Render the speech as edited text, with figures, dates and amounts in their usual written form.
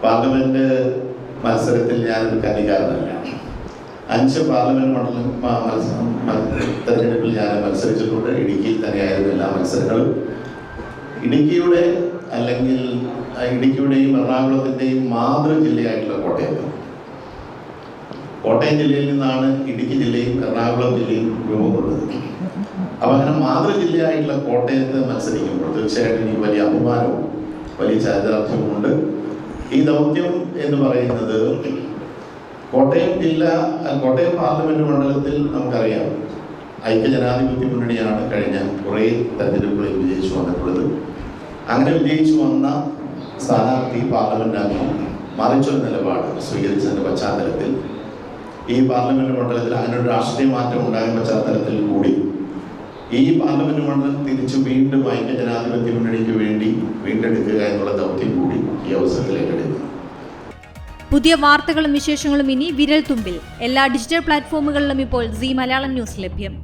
Parliament മത്സരത്തിൽ ഞാനൊരു കളിക്കാരനല്ല. 5 parliament തെരഞ്ഞെടുപ്പിൽ ഞാൻ മത്സരിച്ചിട്ടുണ്ട്. ഇടുക്കിയിൽ തന്നെയായിരുന്നു എല്ലാ മത്സരങ്ങളും. ഇടുക്കിയുടെയും എറണാകുളത്തിൻ്റെയും മാതൃജില്ലയായിട്ടുള്ള കോട്ടയം ജില്ലയിൽ നിന്നാണ് ഇടുക്കി ജില്ലയും എറണാകുളം ജില്ലയും രൂപം കൊണ്ടത്. അപ്പം അങ്ങനെ മാതൃജില്ലയായിട്ടുള്ള കോട്ടയത്ത് മത്സരിക്കുമ്പോൾ തീർച്ചയായിട്ടും എനിക്ക് വലിയ അഭിമാനവും വലിയ ചാരിതാർത്ഥ്യവുമുണ്ട്. ഈ ദൗത്യം എന്ന് പറയുന്നത് കോട്ടയം പാർലമെന്റ് മണ്ഡലത്തിൽ നമുക്കറിയാം ഐക്യജനാധിപത്യ മുന്നണിയാണ് കഴിഞ്ഞ കുറേ തെരഞ്ഞെടുപ്പുകളിൽ വിജയിച്ചു വന്നിട്ടുള്ളത്. അങ്ങനെ വിജയിച്ചു വന്ന സ്ഥാനാർത്ഥി പാർലമെന്റ് അംഗം മറിച്ചൊരു നിലപാട് സ്വീകരിച്ചതിൻ്റെ പശ്ചാത്തലത്തിൽ ഈ പാർലമെന്റ് മണ്ഡലത്തിൽ അങ്ങനെ ഒരു രാഷ്ട്രീയ മാറ്റം ഉണ്ടായ പശ്ചാത്തലത്തിൽ കൂടി ഈ പാർലമെന്റ് മണ്ഡലം തിരിച്ചു വീണ്ടും ഐക്യജനാധിപത്യ മുന്നണിക്ക് വേണ്ടി വീണ്ടെടുക്കുക എന്നുള്ള ദൗത്യം കൂടി ഈ അവസരത്തിൽ ഏറ്റെടുക്കുന്നു. പുതിയ വാർത്തകളും വിശേഷങ്ങളും ഇനി വിരൽ തുമ്പിൽ. എല്ലാ ഡിജിറ്റൽ പ്ലാറ്റ്ഫോമുകളിലും ഇപ്പോൾ സീ മലയാളം ന്യൂസ് ലഭ്യം.